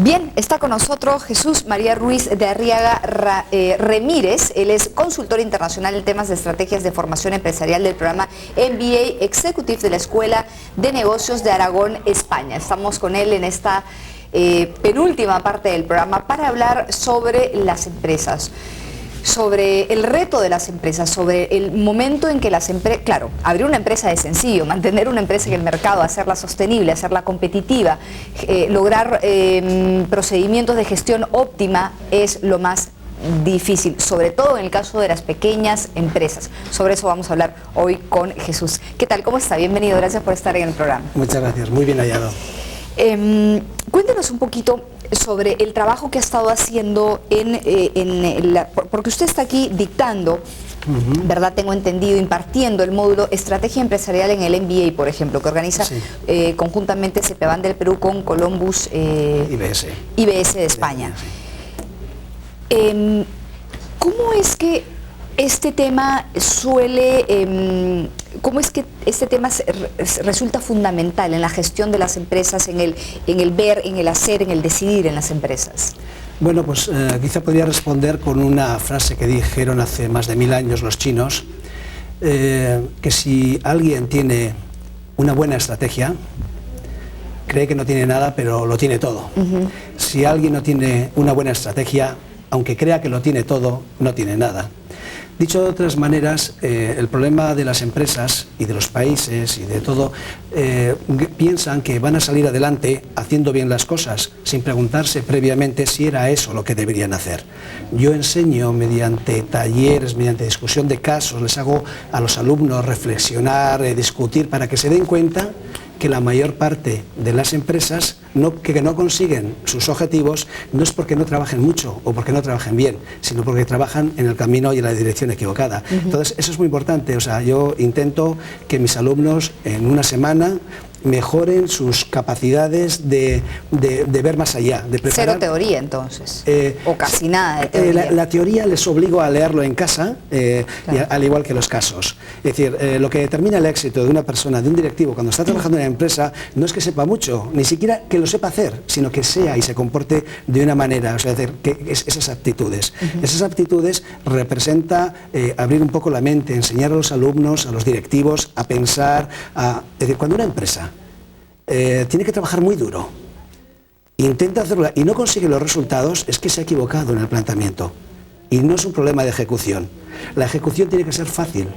Bien, está con nosotros Jesús María Ruiz de Arriaga Ramírez. Él es consultor internacional en temas de estrategias de formación empresarial del programa MBA Executive de la Escuela de Negocios de Aragón, España. Estamos con él en esta penúltima parte del programa para hablar sobre las empresas, sobre el reto de las empresas, sobre el momento en que las empresas, claro, abrir una empresa es sencillo, mantener una empresa en el mercado, hacerla sostenible, hacerla competitiva, lograr procedimientos de gestión óptima es lo más difícil, sobre todo en el caso de las pequeñas empresas. Sobre eso vamos a hablar hoy con Jesús. ¿Qué tal? ¿Cómo está? Bienvenido, gracias por estar en el programa. Muchas gracias, muy bien hallado. Cuéntenos un poquito sobre el trabajo que ha estado haciendo porque usted está aquí dictando, ¿verdad? Tengo entendido, impartiendo el módulo Estrategia Empresarial en el MBA, por ejemplo, que organiza conjuntamente CEPEBAN del Perú con Columbus IBS de España. ¿Cómo es que este tema resulta fundamental en la gestión de las empresas, en el ver, en el hacer, en el decidir en las empresas? Bueno, pues quizá podría responder con una frase que dijeron hace más de 1000 años los chinos, que si alguien tiene una buena estrategia, cree que no tiene nada, pero lo tiene todo. Si alguien no tiene una buena estrategia, aunque crea que lo tiene todo, no tiene nada. Dicho de otras maneras, el problema de las empresas y de los países y de todo, piensan que van a salir adelante haciendo bien las cosas, sin preguntarse previamente si era eso lo que deberían hacer. Yo enseño mediante talleres, mediante discusión de casos, les hago a los alumnos reflexionar, discutir, para que se den cuenta que la mayor parte de las empresas que no consiguen sus objetivos no es porque no trabajen mucho o porque no trabajen bien, sino porque trabajan en el camino y en la dirección equivocada. Entonces, eso es muy importante. O sea, yo intento que mis alumnos en una semana mejoren sus capacidades de ver más allá, de preparar. Cero teoría, entonces, o casi nada de teoría. La teoría les obligo a leerlo en casa, claro, al igual que los casos. Es decir, lo que determina el éxito de una persona, de un directivo, cuando está trabajando en una empresa, no es que sepa mucho, ni siquiera que lo sepa hacer, sino que sea y se comporte de una manera, o sea, es decir, que esas aptitudes. Esas aptitudes representa abrir un poco la mente, enseñar a los alumnos, a los directivos, a pensar, es decir, cuando una empresa tiene que trabajar muy duro, intenta hacerlo y no consigue los resultados, es que se ha equivocado en el planteamiento. Y no es un problema de ejecución. La ejecución tiene que ser fácil.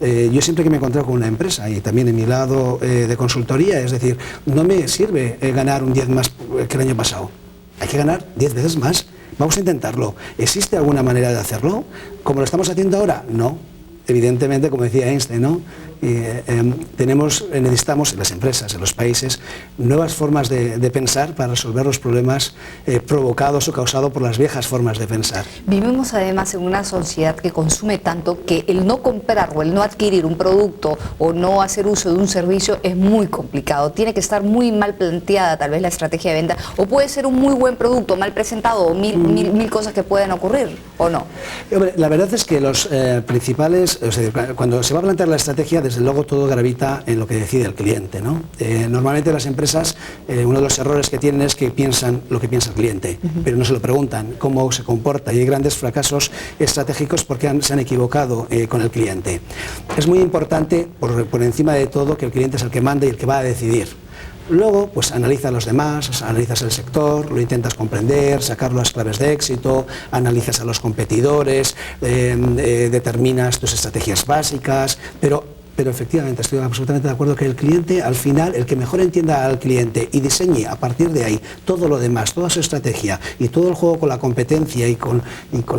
Yo siempre que me he encontrado con una empresa, y también en mi lado de consultoría, es decir, no me sirve ganar un 10 más que el año pasado. Hay que ganar 10 veces más. Vamos a intentarlo. ¿Existe alguna manera de hacerlo? ¿Como lo estamos haciendo ahora? No. Evidentemente, como decía Einstein, ¿no? Necesitamos en las empresas, en los países, nuevas formas de pensar para resolver los problemas provocados o causados por las viejas formas de pensar. Vivimos además en una sociedad que consume tanto que el no comprar o el no adquirir un producto o no hacer uso de un servicio es muy complicado. Tiene que estar muy mal planteada tal vez la estrategia de venta, o puede ser un muy buen producto mal presentado, o mil cosas que pueden ocurrir, ¿o no? La verdad es que los principales, o sea, cuando se va a plantear la estrategia, desde luego todo gravita en lo que decide el cliente, ¿no? Normalmente las empresas, uno de los errores que tienen es que piensan lo que piensa el cliente, pero no se lo preguntan cómo se comporta, y hay grandes fracasos estratégicos porque se han equivocado con el cliente. Es muy importante, por encima de todo, que el cliente es el que manda y el que va a decidir. Luego, pues analiza a los demás, analizas el sector, lo intentas comprender, sacar las claves de éxito, analizas a los competidores, determinas tus estrategias básicas, pero efectivamente estoy absolutamente de acuerdo que el cliente, al final, el que mejor entienda al cliente y diseñe a partir de ahí todo lo demás, toda su estrategia y todo el juego con la competencia y con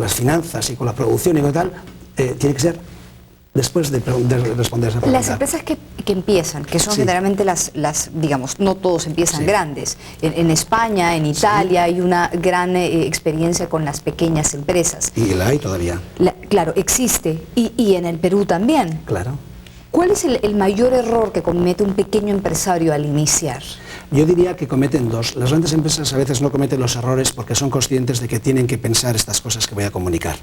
las finanzas y con la producción y con tal, tiene que ser después de responder esa pregunta. Las empresas que empiezan, que son generalmente digamos, no todos empiezan grandes. En España, en Italia, hay una gran experiencia con las pequeñas empresas. Y la hay todavía. Claro, existe. Y en el Perú también. Claro. ¿Cuál es el mayor error que comete un pequeño empresario al iniciar? Yo diría que cometen dos. Las grandes empresas a veces no cometen los errores porque son conscientes de que tienen que pensar estas cosas que voy a comunicar.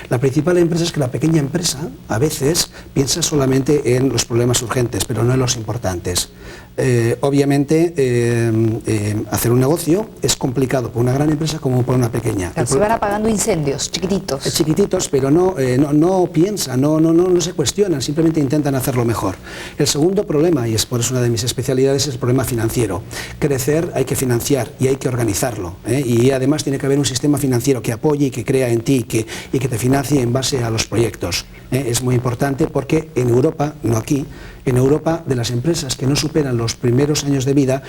La principal empresa es que la pequeña empresa a veces piensa solamente en los problemas urgentes, pero no en los importantes. obviamente hacer un negocio es complicado por una gran empresa como por una pequeña. Claro, se van apagando incendios chiquititos. Chiquititos, pero no piensan, no se cuestionan, simplemente intentan hacerlo mejor. El segundo problema, y es por eso una de mis especialidades, es el problema financiero. Crecer hay que financiar y hay que organizarlo, y además tiene que haber un sistema financiero que apoye y que crea en ti y que te financie en base a los proyectos. Es muy importante porque en Europa, no aquí, en Europa, de las empresas que no superan los primeros años de vida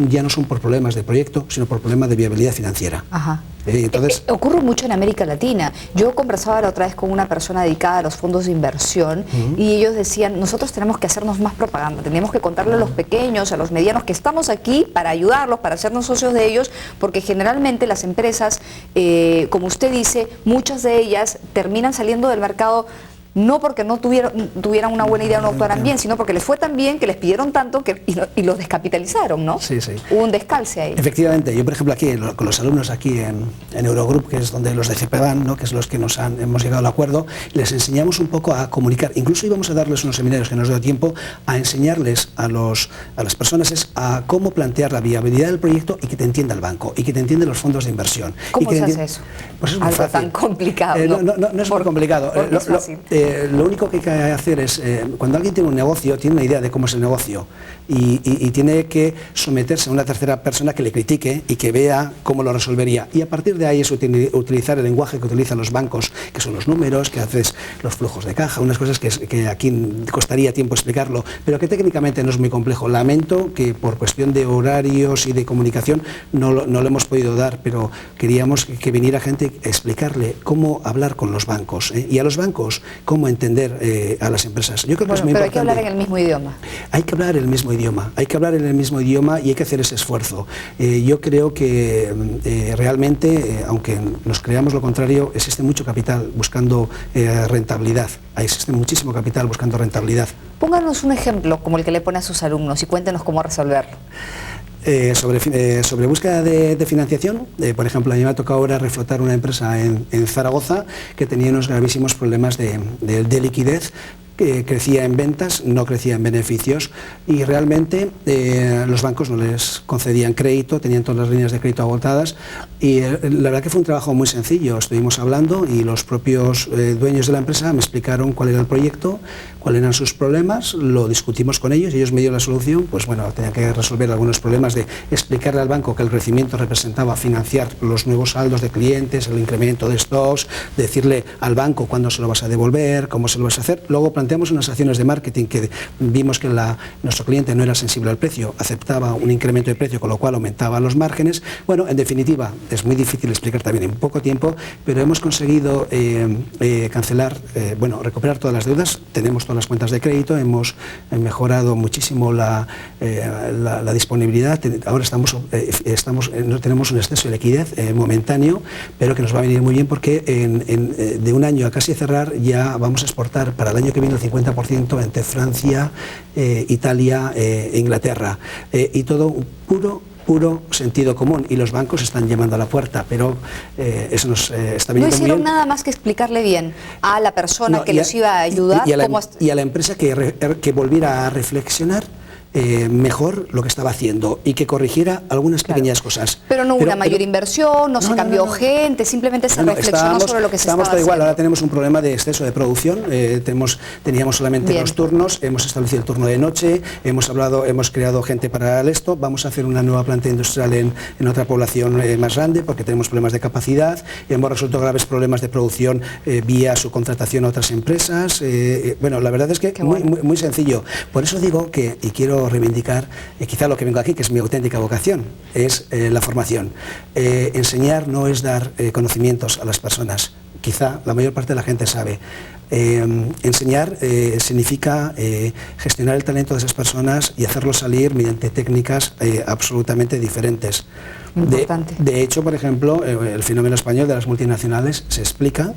ya no son por problemas de proyecto, sino por problemas de viabilidad financiera. Ajá. Entonces, ocurre mucho en América Latina. Yo conversaba la otra vez con una persona dedicada a los fondos de inversión y ellos decían, nosotros tenemos que hacernos más propaganda, tenemos que contarle a los pequeños, a los medianos que estamos aquí para ayudarlos, para hacernos socios de ellos, porque generalmente las empresas, como usted dice, muchas de ellas terminan saliendo del mercado no porque no tuvieran una buena idea o no actuaran bien, sino porque les fue tan bien que les pidieron tanto y los descapitalizaron, ¿no? Sí, sí. Hubo un descalce ahí. Efectivamente, yo por ejemplo aquí con los alumnos aquí en Eurogroup, que es donde los de CEPEBAN, ¿no?, que es los que hemos llegado al acuerdo, les enseñamos un poco a comunicar, incluso íbamos a darles unos seminarios que nos dio tiempo a enseñarles a las personas a cómo plantear la viabilidad del proyecto y que te entienda el banco y que te entiendan los fondos de inversión. ¿Cómo se hace eso? Pues es muy algo fácil. Tan complicado. No es muy complicado. Es fácil. Lo único que hay que hacer es, cuando alguien tiene un negocio, tiene una idea de cómo es el negocio y tiene que someterse a una tercera persona que le critique y que vea cómo lo resolvería. Y a partir de ahí es utilizar el lenguaje que utilizan los bancos, que son los números, que haces los flujos de caja, unas cosas que aquí costaría tiempo explicarlo, pero que técnicamente no es muy complejo. Lamento que por cuestión de horarios y de comunicación no lo hemos podido dar, pero queríamos que viniera gente a explicarle cómo hablar con los bancos, y a los bancos cómo entender a las empresas. Yo creo que es muy pero importante. hay que hablar en el mismo idioma. Hay que hablar en el mismo idioma, y hay que hacer ese esfuerzo. Yo creo que realmente, aunque nos creamos lo contrario, existe mucho capital buscando rentabilidad. Existe muchísimo capital buscando rentabilidad. Pónganos un ejemplo como el que le pone a sus alumnos y cuéntenos cómo resolverlo. Sobre búsqueda de financiación, por ejemplo, a mí me ha tocado ahora reflotar una empresa en Zaragoza que tenía unos gravísimos problemas de liquidez, que crecía en ventas, no crecía en beneficios y realmente los bancos no les concedían crédito, tenían todas las líneas de crédito agotadas y la verdad que fue un trabajo muy sencillo. Estuvimos hablando y los propios dueños de la empresa me explicaron cuál era el proyecto, cuáles eran sus problemas, lo discutimos con ellos y ellos me dieron la solución. Pues bueno, tenía que resolver algunos problemas de explicarle al banco que el crecimiento representaba financiar los nuevos saldos de clientes, el incremento de stocks, decirle al banco cuándo se lo vas a devolver, cómo se lo vas a hacer. Luego planteamos unas acciones de marketing que vimos que nuestro cliente no era sensible al precio, aceptaba un incremento de precio, con lo cual aumentaba los márgenes. Bueno, en definitiva, es muy difícil explicar también en poco tiempo, pero hemos conseguido recuperar todas las deudas, tenemos todas las cuentas de crédito, hemos mejorado muchísimo la disponibilidad. Ahora no tenemos un exceso de liquidez momentáneo, pero que nos va a venir muy bien porque de un año a casi cerrar ya vamos a exportar para el año que viene el 50% entre Francia, Italia e Inglaterra, y todo puro sentido común, y los bancos están llamando a la puerta, pero eso nos está viniendo muy bien. No hicieron nada más que explicarle bien a la persona que los iba a ayudar y a la empresa que volviera a reflexionar mejor lo que estaba haciendo y que corrigiera algunas pequeñas cosas. Pero no hubo una mayor inversión, no se cambió gente, simplemente se reflexionó sobre lo que se estaba haciendo. Igual, ahora tenemos un problema de exceso de producción, teníamos solamente dos turnos, hemos establecido el turno de noche, hemos creado gente para esto, vamos a hacer una nueva planta industrial en otra población más grande porque tenemos problemas de capacidad, hemos resuelto graves problemas de producción vía subcontratación a otras empresas. Bueno, la verdad es que muy sencillo. Por eso digo que, y quiero reivindicar, quizá lo que vengo aquí, que es mi auténtica vocación, es la formación. Enseñar no es dar conocimientos a las personas, quizá la mayor parte de la gente sabe. Enseñar significa gestionar el talento de esas personas y hacerlo salir mediante técnicas absolutamente diferentes. De hecho, por ejemplo, el fenómeno español de las multinacionales se explica,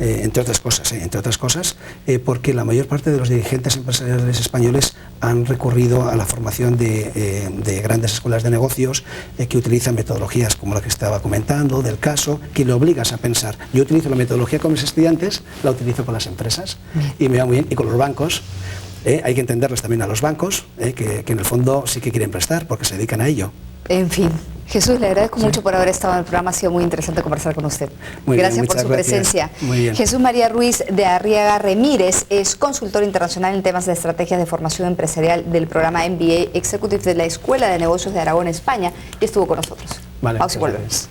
entre otras cosas, porque la mayor parte de los dirigentes empresariales españoles han recurrido a la formación de grandes escuelas de negocios que utilizan metodologías como la que estaba comentando, del caso, que le obligas a pensar. Yo utilizo la metodología con mis estudiantes, la utilizo con las empresas y me va muy bien, y con los bancos. Hay que entenderles también a los bancos, que en el fondo sí que quieren prestar porque se dedican a ello. En fin, Jesús, le agradezco mucho por haber estado en el programa, ha sido muy interesante conversar con usted. Gracias por su presencia. Muy bien. Jesús María Ruiz de Arriaga Ramírez es consultor internacional en temas de estrategias de formación empresarial del programa MBA Executive de la Escuela de Negocios de Aragón, España, y estuvo con nosotros. Vale, Pausa y volvemos.